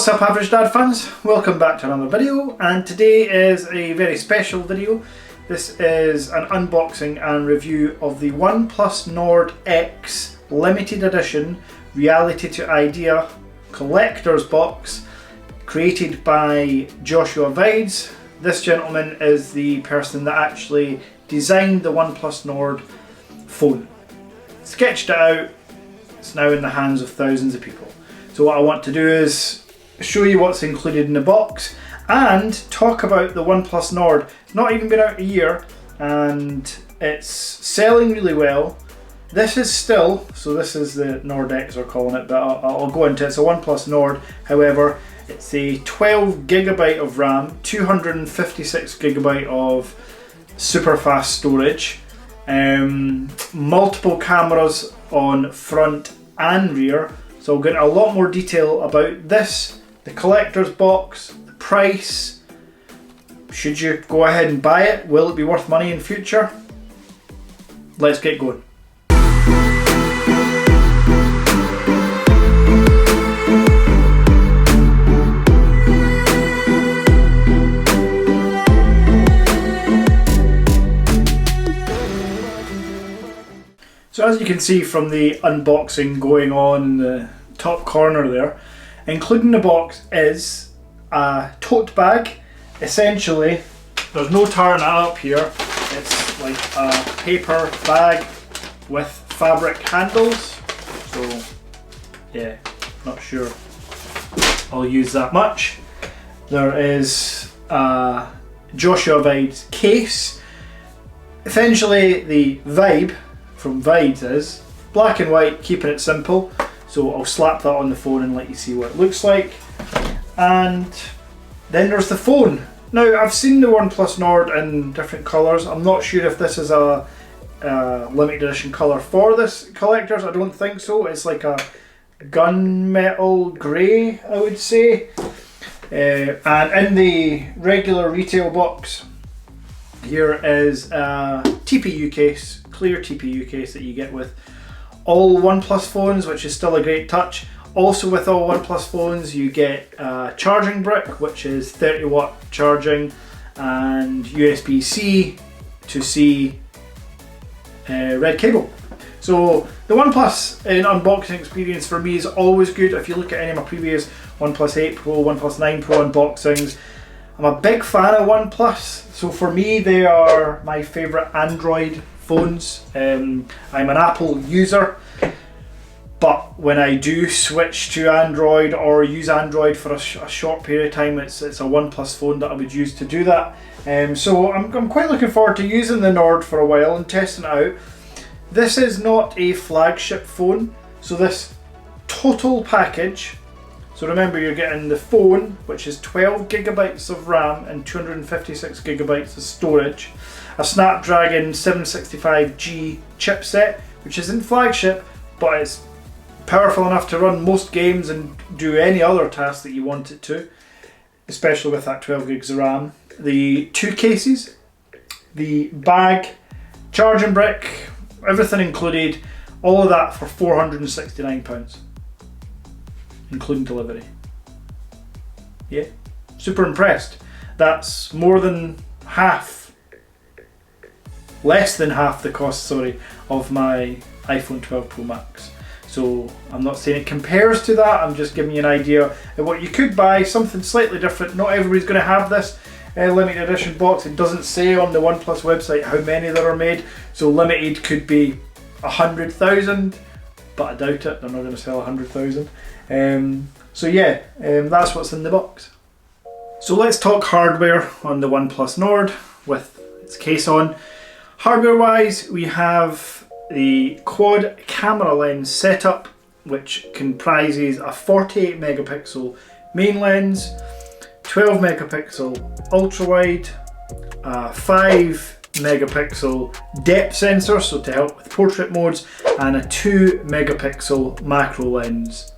What's up, average dad fans? Welcome back to another video, and today is a very special video. This is an unboxing and review of the OnePlus Nord X limited edition reality to idea collector's box created by Joshua Vides. This gentleman is the person that actually designed the OnePlus Nord phone. Sketched it out. It's now in the hands of thousands of people. So what I want to do is show you what's included in the box and talk about the OnePlus Nord. It's not even been out a year and it's selling really well. This is still, so this is the Nord X we're calling it, but I'll go into it. It's a OnePlus Nord, however, it's a 12GB of RAM, 256GB of super fast storage, multiple cameras on front and rear. So I'll get into a lot more detail about this, the collector's box, the price. Should you go ahead and buy it? Will it be worth money in future? Let's get going. So as you can see from the unboxing going on in the top corner there, including the box is a tote bag. Essentially, there's no tarring it up here. It's like a paper bag with fabric handles. So yeah, not sure I'll use that much. There is a Joshua Vides case. Essentially the vibe from Vides is black and white, keeping it simple. So I'll slap that on the phone and let you see what it looks like. And then there's the phone. Now I've seen the OnePlus Nord in different colours. I'm not sure if this is a limited edition colour for this collectors. I don't think so. It's like a gunmetal grey, I would say. And in the regular retail box, here is a TPU case, clear TPU case that you get with all OnePlus phones, which is still a great touch. Also with all OnePlus phones you get a charging brick, which is 30 watt charging and USB-C to C red cable. So the OnePlus unboxing experience for me is always good. If you look at any of my previous OnePlus 8 Pro, OnePlus 9 Pro unboxings, I'm a big fan of OnePlus. So for me they are my favourite Android phones. I'm an Apple user, but when I do switch to Android or use Android for a short period of time, it's a OnePlus phone that I would use to do that. So I'm quite looking forward to using the Nord for a while and testing it out. This is not a flagship phone, so this total package, so remember you're getting the phone, which is 12GB of RAM and 256GB of storage, a Snapdragon 765G chipset, which isn't flagship, but it's powerful enough to run most games and do any other task that you want it to, especially with that 12GB of RAM. The two cases, the bag, charging brick, everything included, all of that for £469, including delivery. Yeah, super impressed. That's more than half, less than half the cost, sorry, of my iPhone 12 Pro Max. So I'm not saying it compares to that, I'm just giving you an idea of what you could buy, something slightly different. Not everybody's going to have this limited edition box. It doesn't say on the OnePlus website how many there are made, so limited could be 100,000, but I doubt it, they're not going to sell 100,000. So yeah, that's what's in the box. So let's talk hardware on the OnePlus Nord with its case on. Hardware wise, we have the quad camera lens setup, which comprises a 48 megapixel main lens, 12 megapixel ultra wide, a 5 megapixel depth sensor, so to help with portrait modes, and a 2 megapixel macro lens,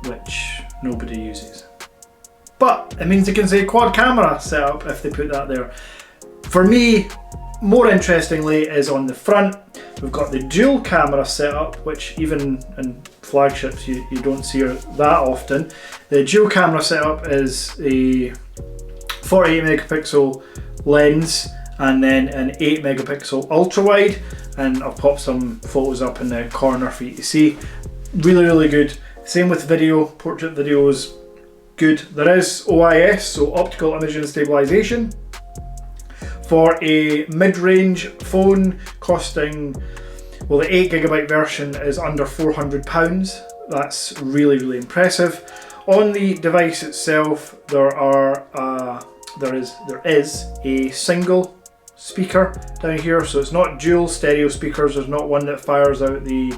which nobody uses. But it means you can say quad camera setup if they put that there. For me, more interestingly, is on the front. We've got the dual camera setup, which even in flagships you don't see that often. The dual camera setup is a 48 megapixel lens and then an 8 megapixel ultra wide, and I'll pop some photos up in the corner for you to see. Really good. Same with video, portrait video is good. There is OIS, so optical image stabilization, for a mid-range phone costing, well, the 8GB version is under £400. That's really impressive. On the device itself, there is a single speaker down here, so it's not dual stereo speakers. There's not one that fires out the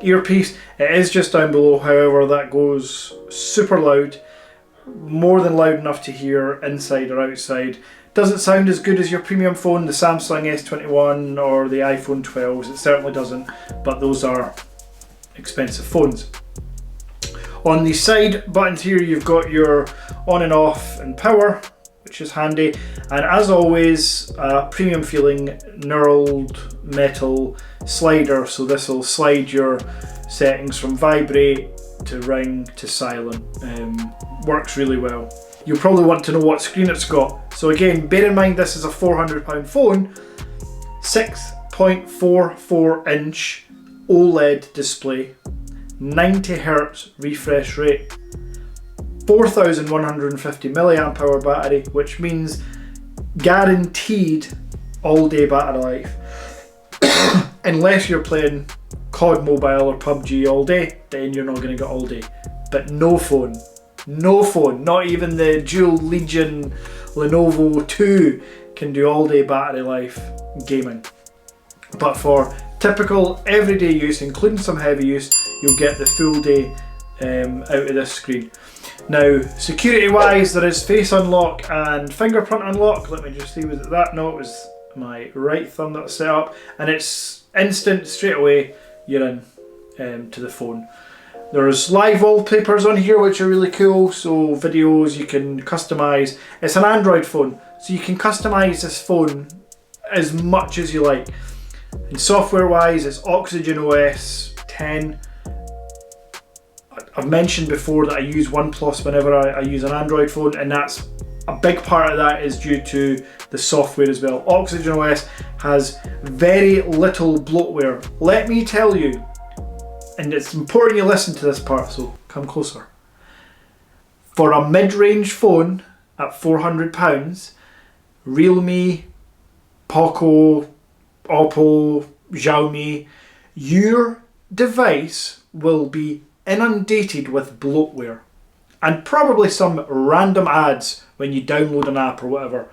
earpiece. It is just down below, however that goes super loud, more than loud enough to hear inside or outside. Doesn't sound as good as your premium phone, the Samsung S21 or the iPhone 12s, it certainly doesn't, but those are expensive phones. On the side buttons here you've got your on and off and power, which is handy, and as always a premium feeling knurled metal slider, so this will slide your settings from vibrate to ring to silent. Works really well. You'll probably want to know what screen it's got, so again bear in mind this is a £400 phone. 6.44 inch OLED display, 90Hz refresh rate, 4150 milliamp hour battery, which means guaranteed all day battery life. Unless you're playing COD Mobile or PUBG all day, then you're not going to get all day. But no phone, not even the Dual Legion Lenovo 2 can do all day battery life gaming. But for typical everyday use, including some heavy use, you'll get the full day out of this screen. Now, security wise, there is face unlock and fingerprint unlock. Let me just see, was it that? No, it was my right thumb that was set up, and it's instant, straight away you're in to the phone. There's live wallpapers on here which are really cool, so videos you can customize. It's an Android phone, so you can customize this phone as much as you like. And software wise, it's Oxygen OS 10. I've mentioned before that I use OnePlus whenever I use an Android phone, and that's a big part of that is due to the software as well. Oxygen OS has very little bloatware. Let me tell you, and it's important you listen to this part, so come closer. For a mid-range phone at £400, Realme, Poco, Oppo, Xiaomi, your device will be inundated with bloatware and probably some random ads when you download an app or whatever.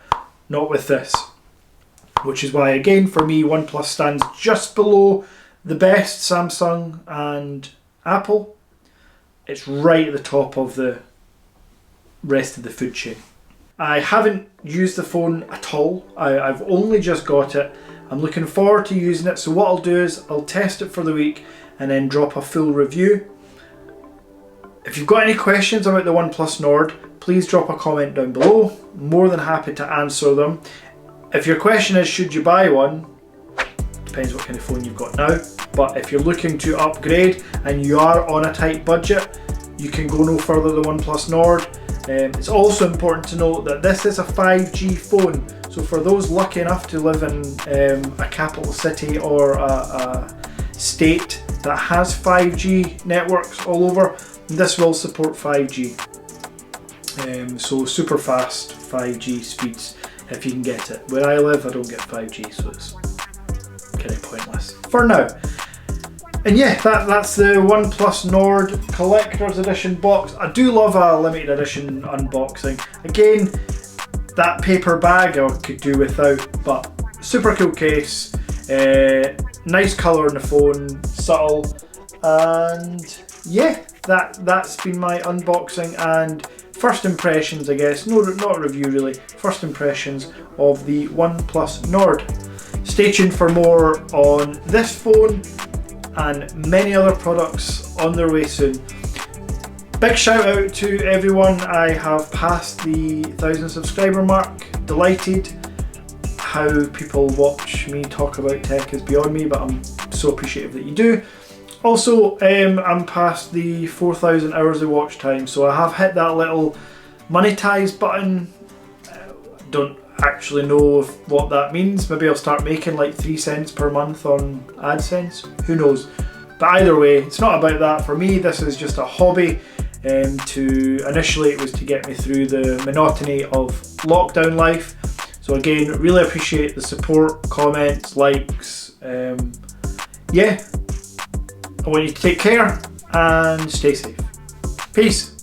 Not with this, which is why again for me OnePlus stands just below the best Samsung and Apple. It's right at the top of the rest of the food chain. I haven't used the phone at all. I've only just got it. I'm looking forward to using it, so what I'll do is I'll test it for the week and then drop a full review. If you've got any questions about the OnePlus Nord, please drop a comment down below. More than happy to answer them. If your question is should you buy one, depends what kind of phone you've got now, but if you're looking to upgrade and you are on a tight budget, you can go no further than OnePlus Nord. It's also important to note that this is a 5G phone, so for those lucky enough to live in a capital city or a state that has 5G networks all over, this will support 5G. So super fast 5G speeds if you can get it. Where I live I don't get 5G, so it's kind of pointless for now. And yeah, that's the OnePlus Nord Collector's Edition box. I do love a limited edition unboxing. Again, that paper bag I could do without, but super cool case, nice colour in the phone, subtle, and yeah, that's been my unboxing and first impressions, I guess. No, not a review really, first impressions of the OnePlus Nord. Stay tuned for more on this phone and many other products on their way soon. Big shout out to everyone. I have passed the 1,000 subscriber mark. Delighted. how people watch me talk about tech is beyond me, but I'm so appreciative that you do. Also, I'm past the 4,000 hours of watch time, so I have hit that little monetize button. Don't actually know what that means. Maybe I'll start making like 3 cents per month on AdSense. Who knows? But either way, it's not about that for me. This is just a hobby. Initially it was to get me through the monotony of lockdown life. So again, really appreciate the support, comments, likes. Yeah, I want you to take care and stay safe. Peace.